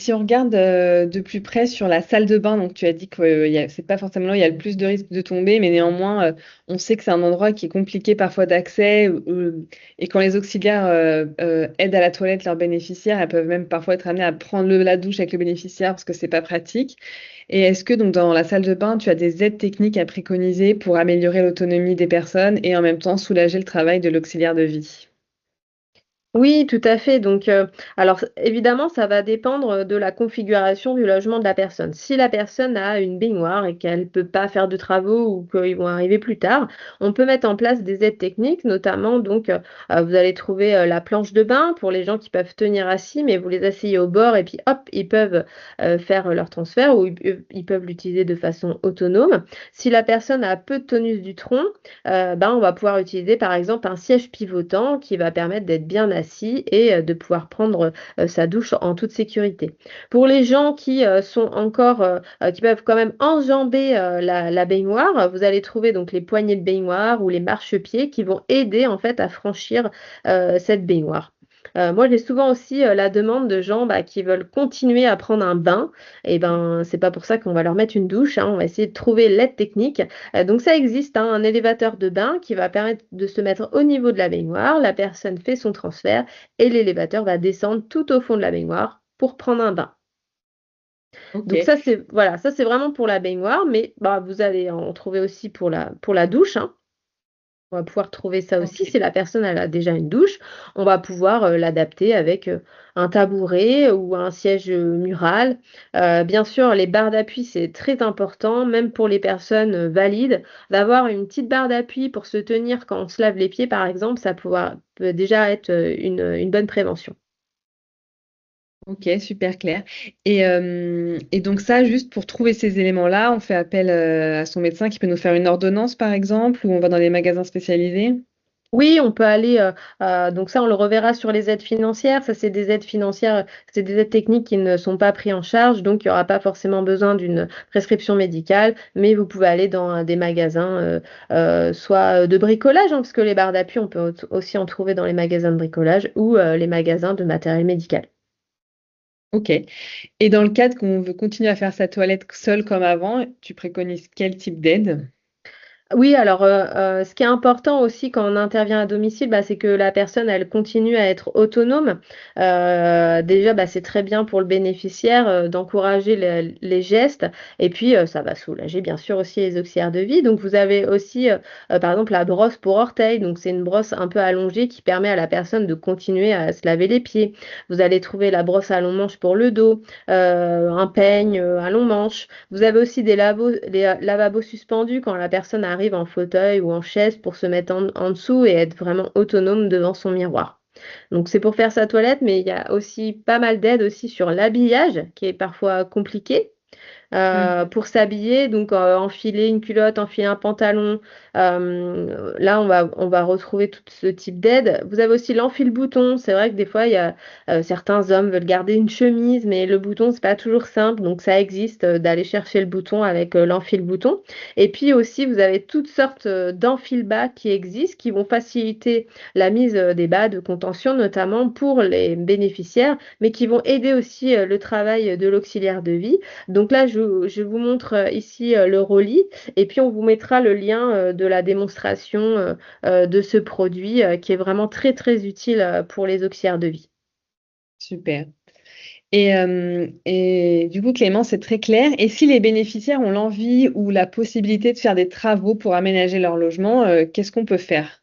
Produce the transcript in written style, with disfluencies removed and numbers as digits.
Si on regarde de plus près sur la salle de bain, donc tu as dit que c'est pas forcément là où il y a le plus de risques de tomber, mais néanmoins, on sait que c'est un endroit qui est compliqué parfois d'accès, et quand les auxiliaires aident à la toilette leurs bénéficiaires, elles peuvent même parfois être amenées à prendre la douche avec le bénéficiaire parce que c'est pas pratique. Et est-ce que donc dans la salle de bain, tu as des aides techniques à préconiser pour améliorer l'autonomie des personnes et en même temps soulager le travail de l'auxiliaire de vie? Oui, tout à fait. Donc, alors évidemment, ça va dépendre de la configuration du logement de la personne. Si la personne a une baignoire et qu'elle peut pas faire de travaux ou qu'ils vont arriver plus tard, on peut mettre en place des aides techniques, notamment donc, vous allez trouver, la planche de bain pour les gens qui peuvent tenir assis, mais vous les asseyez au bord et puis hop, ils peuvent, faire leur transfert ou ils peuvent l'utiliser de façon autonome. Si la personne a peu de tonus du tronc, ben, on va pouvoir utiliser par exemple un siège pivotant qui va permettre d'être bien assis et de pouvoir prendre, sa douche en toute sécurité. Pour les gens qui, sont encore, qui peuvent quand même enjamber, la baignoire, vous allez trouver donc les poignées de baignoire ou les marchepieds qui vont aider en fait à franchir, cette baignoire. Moi j'ai souvent aussi, la demande de gens, bah, qui veulent continuer à prendre un bain et ben, c'est pas pour ça qu'on va leur mettre une douche, hein, on va essayer de trouver l'aide technique. Donc ça existe, hein, un élévateur de bain qui va permettre de se mettre au niveau de la baignoire. La personne fait son transfert et l'élévateur va descendre tout au fond de la baignoire pour prendre un bain. Donc OK. ça, c'est voilà, ça c'est vraiment pour la baignoire, mais bah, vous allez en trouver aussi pour la douche, hein. On va pouvoir trouver ça aussi. OK. Si la personne, elle a déjà une douche, on va pouvoir, l'adapter avec, un tabouret ou un siège, mural. Bien sûr, les barres d'appui, c'est très important, même pour les personnes, valides, d'avoir une petite barre d'appui pour se tenir quand on se lave les pieds, par exemple, peut déjà être, une bonne prévention. OK, super clair. Et donc ça, juste pour trouver ces éléments-là, on fait appel, à son médecin qui peut nous faire une ordonnance, par exemple, ou on va dans les magasins spécialisés? Oui, on peut aller, donc ça, on le reverra sur les aides financières. Ça, c'est des aides financières, c'est des aides techniques qui ne sont pas pris en charge, donc il y aura pas forcément besoin d'une prescription médicale, mais vous pouvez aller dans, des magasins, soit, de bricolage, hein, parce que les barres d'appui, on peut aussi en trouver dans les magasins de bricolage ou, les magasins de matériel médical. OK. Et dans le cadre qu'on veut continuer à faire sa toilette seul comme avant, tu préconises quel type d'aide? Oui, alors, ce qui est important aussi quand on intervient à domicile, bah, c'est que la personne, elle continue à être autonome. Déjà, bah, c'est très bien pour le bénéficiaire, d'encourager les gestes et puis, ça va soulager bien sûr aussi les auxiliaires de vie. Donc vous avez aussi, par exemple la brosse pour orteils, donc c'est une brosse un peu allongée qui permet à la personne de continuer à se laver les pieds. Vous allez trouver la brosse à long manche pour le dos, un peigne, à long manche. Vous avez aussi des lavabos suspendus quand la personne arrive en fauteuil ou en chaise pour se mettre en dessous et être vraiment autonome devant son miroir. Donc c'est pour faire sa toilette, mais il y a aussi pas mal d'aides aussi sur l'habillage qui est parfois compliqué. Mmh. Pour s'habiller, donc enfiler une culotte, enfiler un pantalon, là on va retrouver tout ce type d'aide. Vous avez aussi l'enfile-bouton. C'est vrai que des fois il y a, certains hommes veulent garder une chemise, mais le bouton c'est pas toujours simple, donc ça existe, d'aller chercher le bouton avec, l'enfile-bouton et puis aussi vous avez toutes sortes, d'enfile-bas qui existent, qui vont faciliter la mise, des bas de contention, notamment pour les bénéficiaires, mais qui vont aider aussi, le travail de l'auxiliaire de vie. Donc là, je vous montre, ici, le Rolli et puis on vous mettra le lien, de la démonstration, de ce produit, qui est vraiment très, très utile, pour les auxiliaires de vie. Super. Et du coup, Clément, c'est très clair. Et si les bénéficiaires ont l'envie ou la possibilité de faire des travaux pour aménager leur logement, qu'est-ce qu'on peut faire?